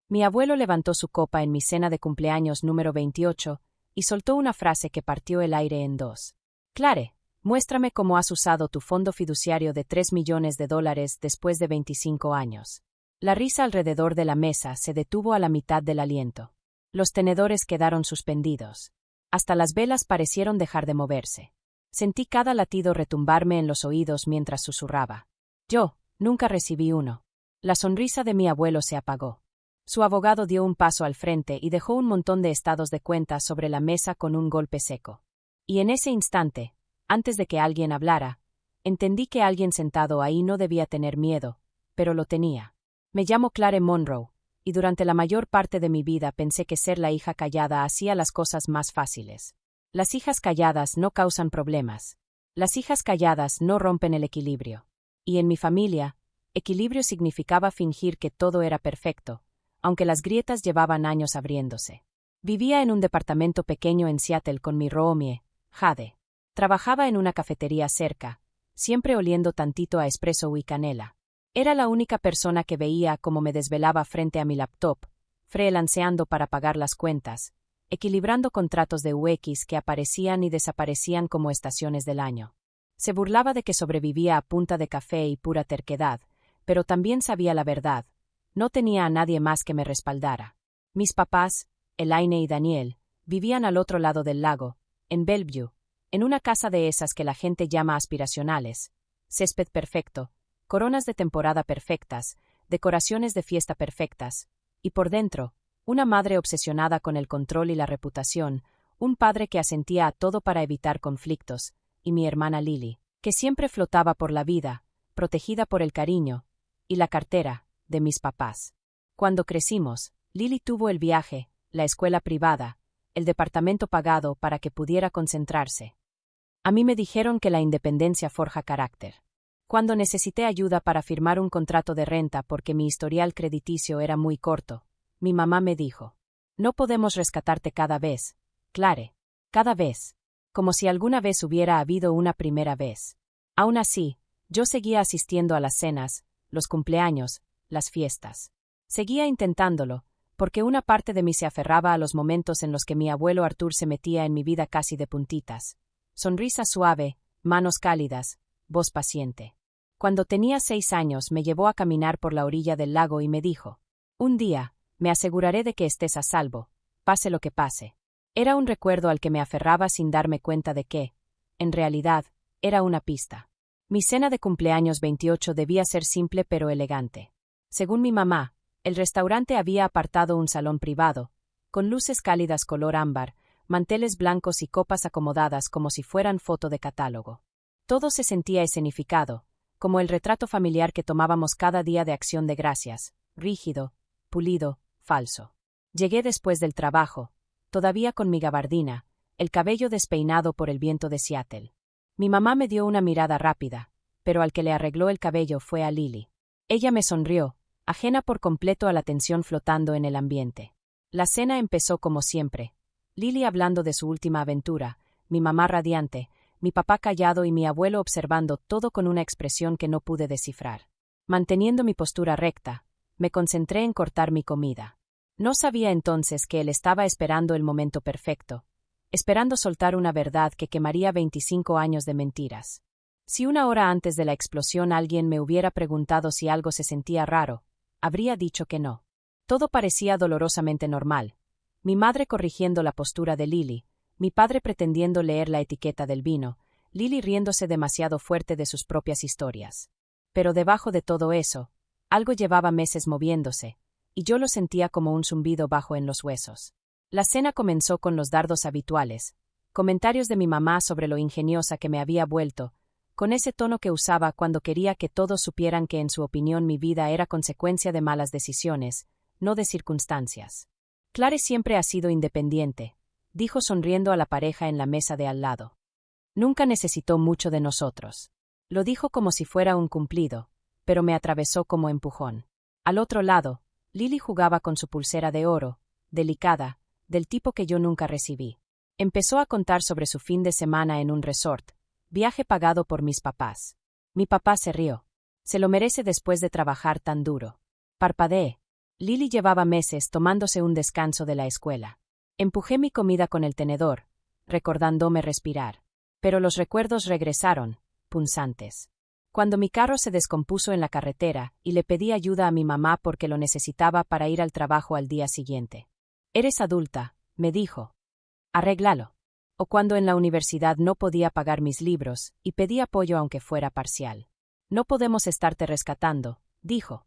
Mi abuelo levantó su copa en mi cena de cumpleaños número 28 y soltó una frase que partió el aire en dos. Clare, muéstrame cómo has usado tu fondo fiduciario de $3 millones después de 25 años. La risa alrededor de la mesa se detuvo a la mitad del aliento. Los tenedores quedaron suspendidos. Hasta las velas parecieron dejar de moverse. Sentí cada latido retumbarme en los oídos mientras susurraba. Yo, nunca recibí uno. La sonrisa de mi abuelo se apagó. Su abogado dio un paso al frente y dejó un montón de estados de cuenta sobre la mesa con un golpe seco. Y en ese instante, antes de que alguien hablara, entendí que alguien sentado ahí no debía tener miedo, pero lo tenía. Me llamo Clare Monroe, y durante la mayor parte de mi vida pensé que ser la hija callada hacía las cosas más fáciles. Las hijas calladas no causan problemas. Las hijas calladas no rompen el equilibrio. Y en mi familia, equilibrio significaba fingir que todo era perfecto, aunque las grietas llevaban años abriéndose. Vivía en un departamento pequeño en Seattle con mi roomie, Jade. Trabajaba en una cafetería cerca, siempre oliendo tantito a espresso y canela. Era la única persona que veía cómo me desvelaba frente a mi laptop, freelanceando para pagar las cuentas, equilibrando contratos de UX que aparecían y desaparecían como estaciones del año. Se burlaba de que sobrevivía a punta de café y pura terquedad, pero también sabía la verdad. No tenía a nadie más que me respaldara. Mis papás, Elaine y Daniel, vivían al otro lado del lago, en Bellevue, en una casa de esas que la gente llama aspiracionales, césped perfecto, coronas de temporada perfectas, decoraciones de fiesta perfectas, y por dentro, una madre obsesionada con el control y la reputación, un padre que asentía a todo para evitar conflictos, y mi hermana Lily, que siempre flotaba por la vida, protegida por el cariño, y la cartera, de mis papás. Cuando crecimos, Lily tuvo el viaje, la escuela privada, el departamento pagado para que pudiera concentrarse. A mí me dijeron que la independencia forja carácter. Cuando necesité ayuda para firmar un contrato de renta porque mi historial crediticio era muy corto, mi mamá me dijo: no podemos rescatarte cada vez, Clare, cada vez, como si alguna vez hubiera habido una primera vez. Aún así, yo seguía asistiendo a las cenas, los cumpleaños, las fiestas. Seguía intentándolo, porque una parte de mí se aferraba a los momentos en los que mi abuelo Arthur se metía en mi vida casi de puntitas. Sonrisa suave, manos cálidas, voz paciente. Cuando tenía 6 años me llevó a caminar por la orilla del lago y me dijo: un día, me aseguraré de que estés a salvo, pase lo que pase. Era un recuerdo al que me aferraba sin darme cuenta de que, en realidad, era una pista. Mi cena de cumpleaños 28 debía ser simple pero elegante. Según mi mamá, el restaurante había apartado un salón privado, con luces cálidas color ámbar, manteles blancos y copas acomodadas como si fueran foto de catálogo. Todo se sentía escenificado, como el retrato familiar que tomábamos cada día de Acción de Gracias, rígido, pulido, falso. Llegué después del trabajo, todavía con mi gabardina, el cabello despeinado por el viento de Seattle. Mi mamá me dio una mirada rápida, pero al que le arregló el cabello fue a Lily. Ella me sonrió, ajena por completo a la tensión flotando en el ambiente. La cena empezó como siempre, Lily hablando de su última aventura, mi mamá radiante, mi papá callado y mi abuelo observando todo con una expresión que no pude descifrar. Manteniendo mi postura recta, me concentré en cortar mi comida. No sabía entonces que él estaba esperando el momento perfecto, esperando soltar una verdad que quemaría 25 años de mentiras. Si una hora antes de la explosión alguien me hubiera preguntado si algo se sentía raro, habría dicho que no. Todo parecía dolorosamente normal. Mi madre corrigiendo la postura de Lily, mi padre pretendiendo leer la etiqueta del vino, Lily riéndose demasiado fuerte de sus propias historias. Pero debajo de todo eso, algo llevaba meses moviéndose, y yo lo sentía como un zumbido bajo en los huesos. La cena comenzó con los dardos habituales, comentarios de mi mamá sobre lo ingeniosa que me había vuelto, con ese tono que usaba cuando quería que todos supieran que en su opinión mi vida era consecuencia de malas decisiones, no de circunstancias. Clare siempre ha sido independiente, dijo sonriendo a la pareja en la mesa de al lado. Nunca necesitó mucho de nosotros. Lo dijo como si fuera un cumplido, pero me atravesó como empujón. Al otro lado, Lily jugaba con su pulsera de oro, delicada, del tipo que yo nunca recibí. Empezó a contar sobre su fin de semana en un resort, viaje pagado por mis papás. Mi papá se rió. Se lo merece después de trabajar tan duro. Parpadeé. Lily llevaba meses tomándose un descanso de la escuela. Empujé mi comida con el tenedor, recordándome respirar. Pero los recuerdos regresaron, punzantes. Cuando mi carro se descompuso en la carretera y le pedí ayuda a mi mamá porque lo necesitaba para ir al trabajo al día siguiente. «Eres adulta», me dijo. «Arréglalo». O cuando en la universidad no podía pagar mis libros y pedí apoyo aunque fuera parcial. «No podemos estarte rescatando», dijo.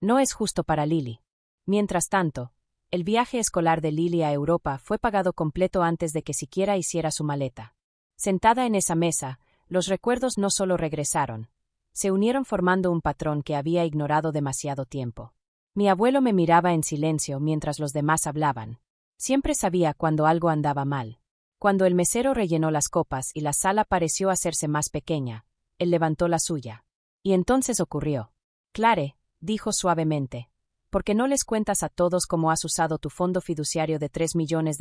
«No es justo para Lily». Mientras tanto, el viaje escolar de Lily a Europa fue pagado completo antes de que siquiera hiciera su maleta. Sentada en esa mesa, los recuerdos no solo regresaron, se unieron formando un patrón que había ignorado demasiado tiempo. Mi abuelo me miraba en silencio mientras los demás hablaban. Siempre sabía cuando algo andaba mal. Cuando el mesero rellenó las copas y la sala pareció hacerse más pequeña, él levantó la suya. Y entonces ocurrió. «Clare», dijo suavemente, «¿por qué no les cuentas a todos cómo has usado tu fondo fiduciario de $3 millones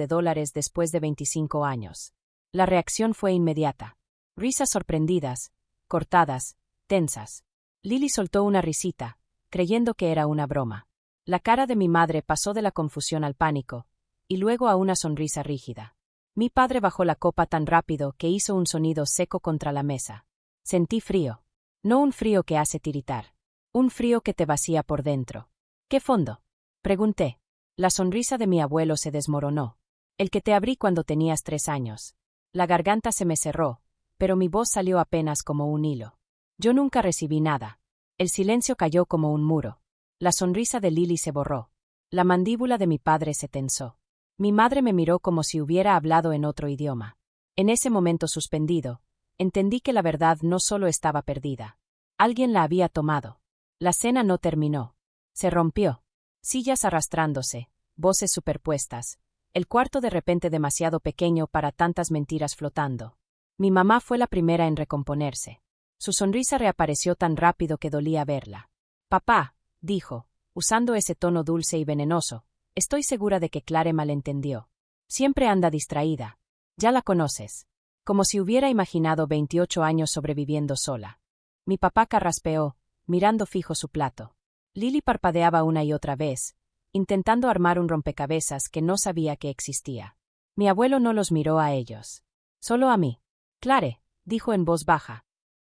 después de 25 años?» La reacción fue inmediata. Risas sorprendidas, cortadas, tensas. Lily soltó una risita, creyendo que era una broma. La cara de mi madre pasó de la confusión al pánico, y luego a una sonrisa rígida. Mi padre bajó la copa tan rápido que hizo un sonido seco contra la mesa. Sentí frío. No un frío que hace tiritar. Un frío que te vacía por dentro. «¿Qué fondo?», pregunté. La sonrisa de mi abuelo se desmoronó. «El que te abrí cuando tenías 3 años». La garganta se me cerró, pero mi voz salió apenas como un hilo. Yo nunca recibí nada. El silencio cayó como un muro. La sonrisa de Lily se borró. La mandíbula de mi padre se tensó. Mi madre me miró como si hubiera hablado en otro idioma. En ese momento suspendido, entendí que la verdad no solo estaba perdida. Alguien la había tomado. La cena no terminó. Se rompió. Sillas arrastrándose, voces superpuestas. El cuarto de repente demasiado pequeño para tantas mentiras flotando. Mi mamá fue la primera en recomponerse. Su sonrisa reapareció tan rápido que dolía verla. «Papá», dijo, usando ese tono dulce y venenoso, «estoy segura de que Clare malentendió. Siempre anda distraída. Ya la conoces». Como si hubiera imaginado 28 años sobreviviendo sola. Mi papá carraspeó, mirando fijo su plato. Lily parpadeaba una y otra vez, intentando armar un rompecabezas que no sabía que existía. Mi abuelo no los miró a ellos. Solo a mí. «Clare», dijo en voz baja.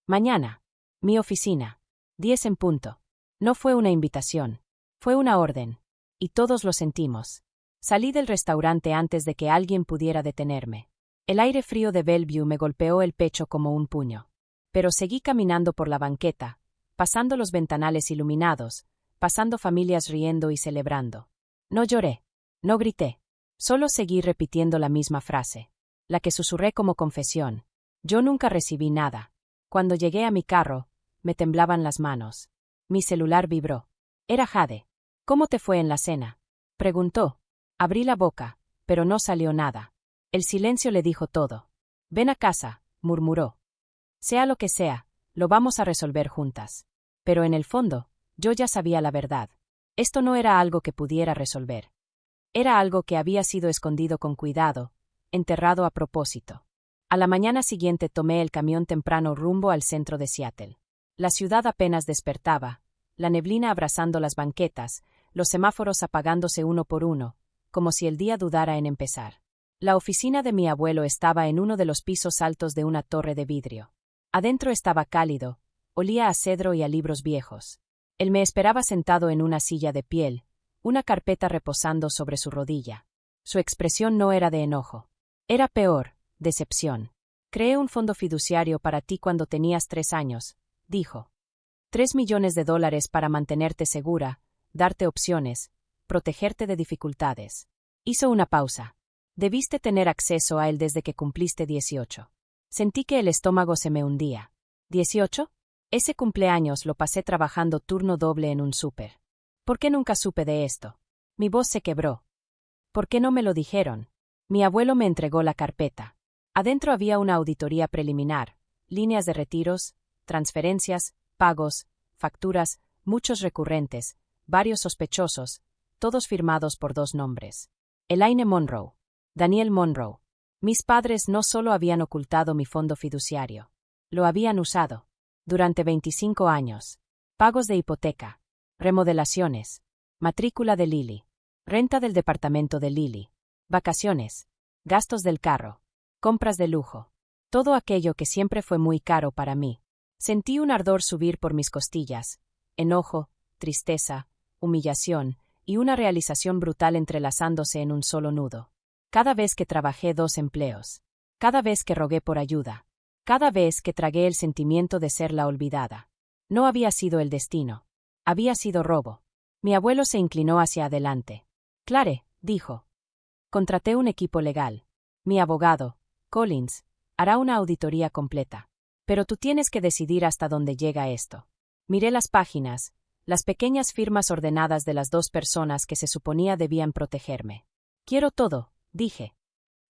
«Mañana. Mi oficina. 10 en punto». No fue una invitación. Fue una orden. Y todos lo sentimos. Salí del restaurante antes de que alguien pudiera detenerme. El aire frío de Bellevue me golpeó el pecho como un puño. Pero seguí caminando por la banqueta, pasando los ventanales iluminados, pasando familias riendo y celebrando. No lloré. No grité. Solo seguí repitiendo la misma frase. La que susurré como confesión. Yo nunca recibí nada. Cuando llegué a mi carro, me temblaban las manos. Mi celular vibró. Era Jade. «¿Cómo te fue en la cena?», preguntó. Abrí la boca, pero no salió nada. El silencio le dijo todo. «Ven a casa», murmuró. «Sea lo que sea, lo vamos a resolver juntas». Pero en el fondo, yo ya sabía la verdad. Esto no era algo que pudiera resolver. Era algo que había sido escondido con cuidado, enterrado a propósito. A la mañana siguiente tomé el camión temprano rumbo al centro de Seattle. La ciudad apenas despertaba, la neblina abrazando las banquetas, los semáforos apagándose uno por uno, como si el día dudara en empezar. La oficina de mi abuelo estaba en uno de los pisos altos de una torre de vidrio. Adentro estaba cálido, olía a cedro y a libros viejos. Él me esperaba sentado en una silla de piel, una carpeta reposando sobre su rodilla. Su expresión no era de enojo. Era peor, decepción. «Creé un fondo fiduciario para ti cuando tenías 3 años», dijo. $3 millones para mantenerte segura, darte opciones, protegerte de dificultades. Hizo una pausa. «Debiste tener acceso a él desde que cumpliste 18. Sentí que el estómago se me hundía. ¿18? Ese cumpleaños lo pasé trabajando turno doble en un súper. ¿Por qué nunca supe de esto? Mi voz se quebró. ¿Por qué no me lo dijeron? Mi abuelo me entregó la carpeta. Adentro había una auditoría preliminar, líneas de retiros, transferencias, pagos, facturas, muchos recurrentes, varios sospechosos, todos firmados por 2 nombres. Elaine Monroe. Daniel Monroe. Mis padres no solo habían ocultado mi fondo fiduciario. Lo habían usado. Durante 25 años. Pagos de hipoteca. Remodelaciones. Matrícula de Lily. Renta del departamento de Lily. Vacaciones. Gastos del carro. Compras de lujo. Todo aquello que siempre fue muy caro para mí. Sentí un ardor subir por mis costillas. Enojo, tristeza, humillación y una realización brutal entrelazándose en un solo nudo. Cada vez que trabajé 2 empleos. Cada vez que rogué por ayuda. Cada vez que tragué el sentimiento de ser la olvidada. No había sido el destino. Había sido robo. Mi abuelo se inclinó hacia adelante. Clare, dijo. Contraté un equipo legal. Mi abogado, Collins, hará una auditoría completa. Pero tú tienes que decidir hasta dónde llega esto. Miré las páginas, las pequeñas firmas ordenadas de las 2 personas que se suponía debían protegerme. Quiero todo, dije.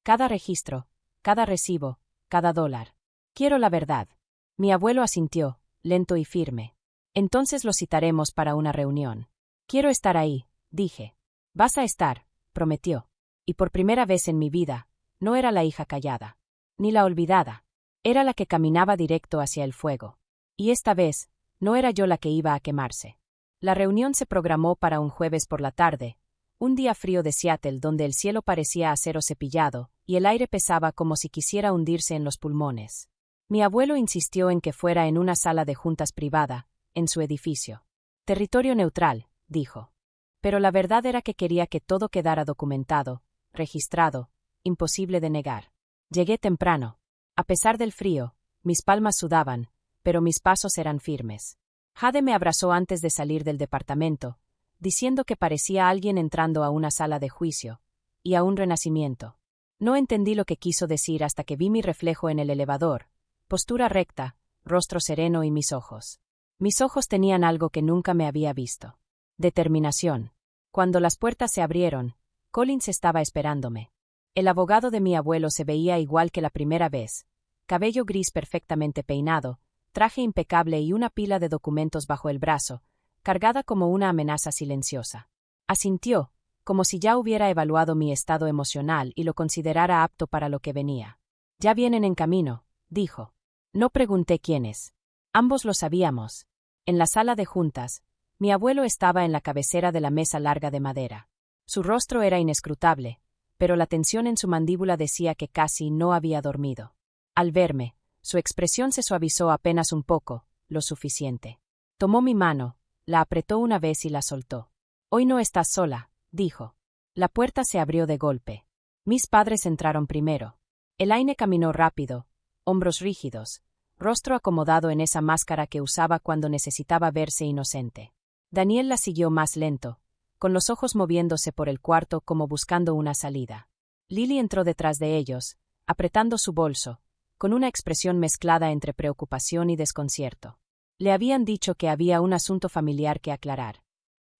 Cada registro, cada recibo, cada dólar. Quiero la verdad. Mi abuelo asintió, lento y firme. Entonces lo citaremos para una reunión. Quiero estar ahí, dije. Vas a estar, prometió. Y por primera vez en mi vida, no era la hija callada, ni la olvidada. Era la que caminaba directo hacia el fuego. Y esta vez, no era yo la que iba a quemarse. La reunión se programó para un jueves por la tarde, un día frío de Seattle donde el cielo parecía acero cepillado y el aire pesaba como si quisiera hundirse en los pulmones. Mi abuelo insistió en que fuera en una sala de juntas privada, en su edificio. Territorio neutral, dijo. Pero la verdad era que quería que todo quedara documentado, registrado, imposible de negar. Llegué temprano. A pesar del frío, mis palmas sudaban, pero mis pasos eran firmes. Jade me abrazó antes de salir del departamento, diciendo que parecía alguien entrando a una sala de juicio, y a un renacimiento. No entendí lo que quiso decir hasta que vi mi reflejo en el elevador, postura recta, rostro sereno y mis ojos. Mis ojos tenían algo que nunca me había visto. Determinación. Cuando las puertas se abrieron, Collins estaba esperándome. El abogado de mi abuelo se veía igual que la primera vez, cabello gris perfectamente peinado, traje impecable y una pila de documentos bajo el brazo, cargada como una amenaza silenciosa. Asintió, como si ya hubiera evaluado mi estado emocional y lo considerara apto para lo que venía. Ya vienen en camino, dijo. No pregunté quiénes. Ambos lo sabíamos. En la sala de juntas, mi abuelo estaba en la cabecera de la mesa larga de madera. Su rostro era inescrutable, pero la tensión en su mandíbula decía que casi no había dormido. Al verme, su expresión se suavizó apenas un poco, lo suficiente. Tomó mi mano, la apretó una vez y la soltó. Hoy no estás sola, dijo. La puerta se abrió de golpe. Mis padres entraron primero. Elaine caminó rápido, hombros rígidos, rostro acomodado en esa máscara que usaba cuando necesitaba verse inocente. Daniel la siguió más lento, con los ojos moviéndose por el cuarto como buscando una salida. Lily entró detrás de ellos, apretando su bolso, con una expresión mezclada entre preocupación y desconcierto. Le habían dicho que había un asunto familiar que aclarar.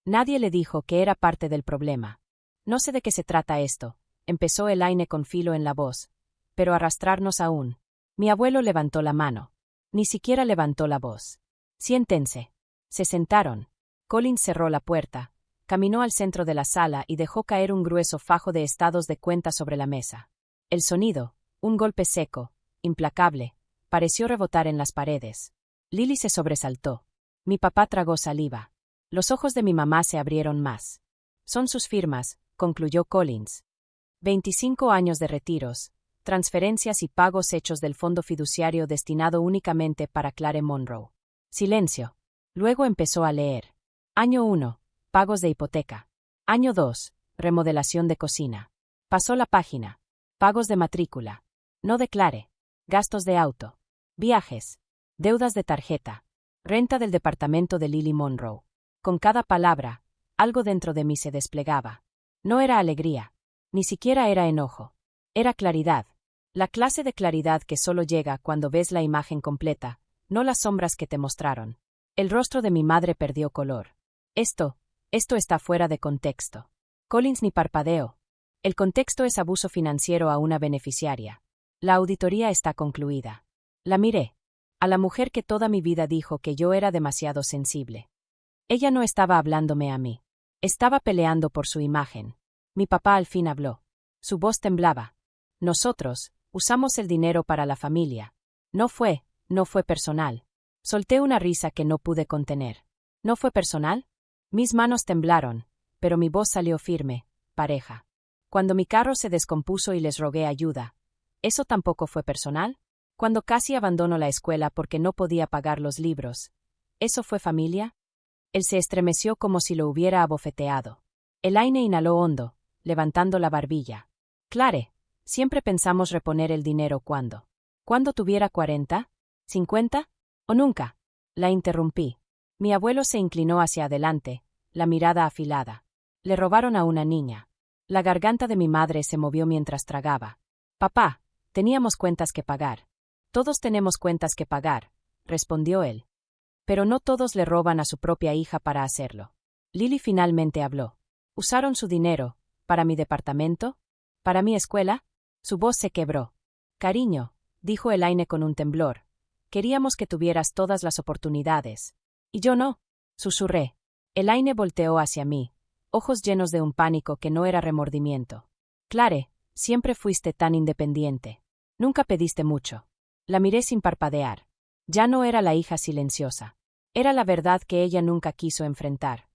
Nadie le dijo que era parte del problema. No sé de qué se trata esto, empezó Elaine con filo en la voz, pero arrastrarnos aún. Mi abuelo levantó la mano. Ni siquiera levantó la voz. Siéntense. Se sentaron. Collins cerró la puerta, caminó al centro de la sala y dejó caer un grueso fajo de estados de cuenta sobre la mesa. El sonido, un golpe seco, implacable, pareció rebotar en las paredes. Lily se sobresaltó. Mi papá tragó saliva. Los ojos de mi mamá se abrieron más. Son sus firmas, concluyó Collins. 25 años de retiros, transferencias y pagos hechos del fondo fiduciario destinado únicamente para Clare Monroe. Silencio. Luego empezó a leer. Año 1. Pagos de hipoteca. Año 2. Remodelación de cocina. Pasó la página. Pagos de matrícula. No declare. Gastos de auto. Viajes. Deudas de tarjeta. Renta del departamento de Lily Monroe. Con cada palabra, algo dentro de mí se desplegaba. No era alegría. Ni siquiera era enojo. Era claridad. La clase de claridad que solo llega cuando ves la imagen completa, no las sombras que te mostraron. El rostro de mi madre perdió color. Esto está fuera de contexto. Collins ni parpadeó. El contexto es abuso financiero a una beneficiaria. La auditoría está concluida. La miré. A la mujer que toda mi vida dijo que yo era demasiado sensible. Ella no estaba hablándome a mí. Estaba peleando por su imagen. Mi papá al fin habló. Su voz temblaba. Nosotros usamos el dinero para la familia. No fue personal. Solté una risa que no pude contener. ¿No fue personal? Mis manos temblaron, pero mi voz salió firme, pareja. Cuando mi carro se descompuso y les rogué ayuda, ¿eso tampoco fue personal? Cuando casi abandono la escuela porque no podía pagar los libros, ¿eso fue familia? Él se estremeció como si lo hubiera abofeteado. Elaine inhaló hondo, levantando la barbilla. Clare, siempre pensamos reponer el dinero cuando. ¿Cuándo tuviera 40? ¿50? ¿O nunca? La interrumpí. Mi abuelo se inclinó hacia adelante, la mirada afilada. Le robaron a una niña. La garganta de mi madre se movió mientras tragaba. Papá, teníamos cuentas que pagar. Todos tenemos cuentas que pagar, respondió él. Pero no todos le roban a su propia hija para hacerlo. Lily finalmente habló. ¿Usaron su dinero para mi departamento? ¿Para mi escuela? Su voz se quebró. Cariño, dijo Elaine con un temblor. Queríamos que tuvieras todas las oportunidades. Y yo no, susurré. Elaine volteó hacia mí, ojos llenos de un pánico que no era remordimiento. Clare, siempre fuiste tan independiente. Nunca pediste mucho. La miré sin parpadear. Ya no era la hija silenciosa. Era la verdad que ella nunca quiso enfrentar.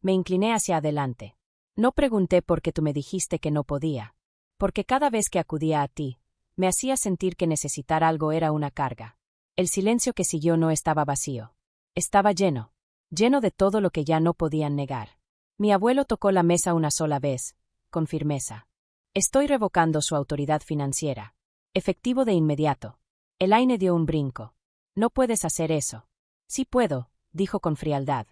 Me incliné hacia adelante. No pregunté por qué tú me dijiste que no podía. Porque cada vez que acudía a ti, me hacía sentir que necesitar algo era una carga. El silencio que siguió no estaba vacío. Estaba lleno. Lleno de todo lo que ya no podían negar. Mi abuelo tocó la mesa una sola vez, con firmeza. Estoy revocando su autoridad financiera. Efectivo de inmediato. Elaine dio un brinco. No puedes hacer eso. Sí puedo, dijo con frialdad.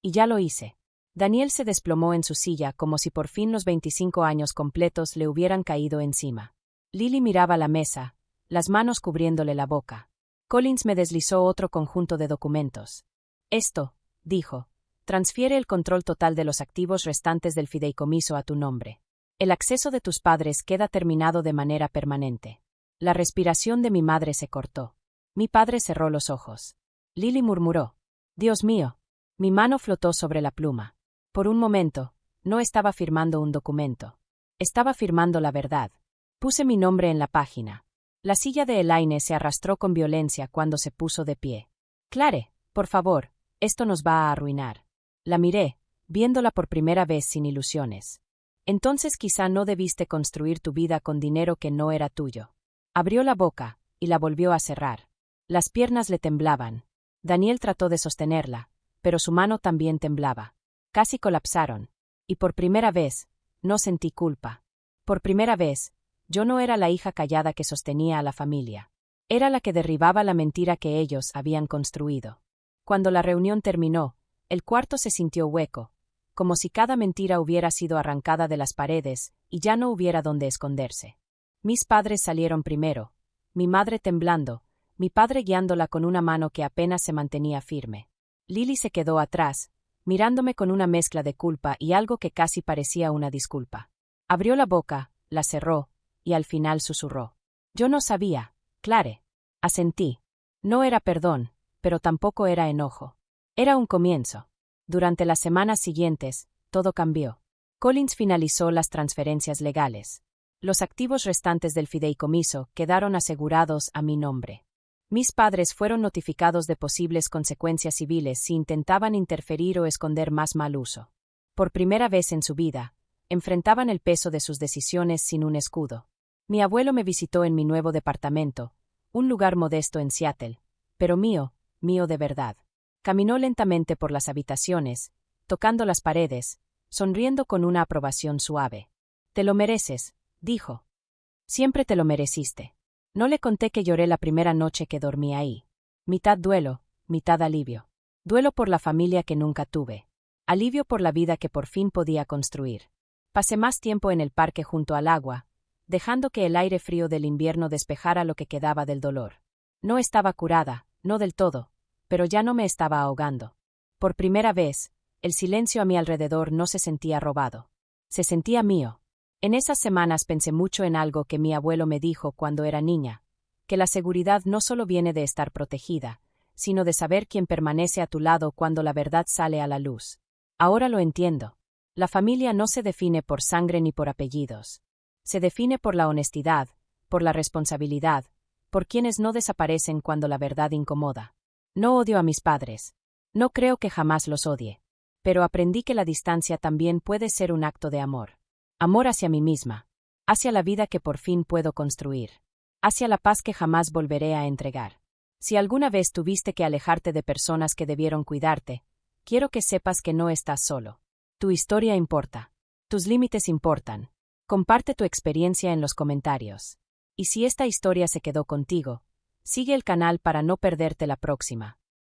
Y ya lo hice. Daniel se desplomó en su silla como si por fin los 25 años completos le hubieran caído encima. Lily miraba la mesa, las manos cubriéndole la boca. Collins me deslizó otro conjunto de documentos. Esto, dijo, transfiere el control total de los activos restantes del fideicomiso a tu nombre. El acceso de tus padres queda terminado de manera permanente. La respiración de mi madre se cortó. Mi padre cerró los ojos. Lily murmuró. Dios mío. Mi mano flotó sobre la pluma. Por un momento, no estaba firmando un documento. Estaba firmando la verdad. Puse mi nombre en la página. La silla de Elaine se arrastró con violencia cuando se puso de pie. Clare, por favor, esto nos va a arruinar. La miré, viéndola por primera vez sin ilusiones. Entonces quizá no debiste construir tu vida con dinero que no era tuyo. Abrió la boca, y la volvió a cerrar. Las piernas le temblaban. Daniel trató de sostenerla, pero su mano también temblaba. Casi colapsaron. Y por primera vez, no sentí culpa. Por primera vez, yo no era la hija callada que sostenía a la familia. Era la que derribaba la mentira que ellos habían construido. Cuando la reunión terminó, el cuarto se sintió hueco, como si cada mentira hubiera sido arrancada de las paredes y ya no hubiera dónde esconderse. Mis padres salieron primero, mi madre temblando, mi padre guiándola con una mano que apenas se mantenía firme. Lily se quedó atrás, mirándome con una mezcla de culpa y algo que casi parecía una disculpa. Abrió la boca, la cerró, y al final susurró. Yo no sabía, Clare. Asentí. No era perdón, pero tampoco era enojo. Era un comienzo. Durante las semanas siguientes, todo cambió. Collins finalizó las transferencias legales. Los activos restantes del fideicomiso quedaron asegurados a mi nombre. Mis padres fueron notificados de posibles consecuencias civiles si intentaban interferir o esconder más mal uso. Por primera vez en su vida, enfrentaban el peso de sus decisiones sin un escudo. Mi abuelo me visitó en mi nuevo departamento, un lugar modesto en Seattle, pero mío de verdad. Caminó lentamente por las habitaciones, tocando las paredes, sonriendo con una aprobación suave. Te lo mereces, dijo. Siempre te lo mereciste. No le conté que lloré la primera noche que dormí ahí. Mitad duelo, mitad alivio. Duelo por la familia que nunca tuve. Alivio por la vida que por fin podía construir. Pasé más tiempo en el parque junto al agua, dejando que el aire frío del invierno despejara lo que quedaba del dolor. No estaba curada, no del todo, pero ya no me estaba ahogando. Por primera vez, el silencio a mi alrededor no se sentía robado. Se sentía mío. En esas semanas pensé mucho en algo que mi abuelo me dijo cuando era niña, que la seguridad no solo viene de estar protegida, sino de saber quién permanece a tu lado cuando la verdad sale a la luz. Ahora lo entiendo. La familia no se define por sangre ni por apellidos. Se define por la honestidad, por la responsabilidad, por quienes no desaparecen cuando la verdad incomoda. No odio a mis padres. No creo que jamás los odie. Pero aprendí que la distancia también puede ser un acto de amor. Amor hacia mí misma. Hacia la vida que por fin puedo construir. Hacia la paz que jamás volveré a entregar. Si alguna vez tuviste que alejarte de personas que debieron cuidarte, quiero que sepas que no estás solo. Tu historia importa. Tus límites importan. Comparte tu experiencia en los comentarios. Y si esta historia se quedó contigo, sigue el canal para no perderte la próxima.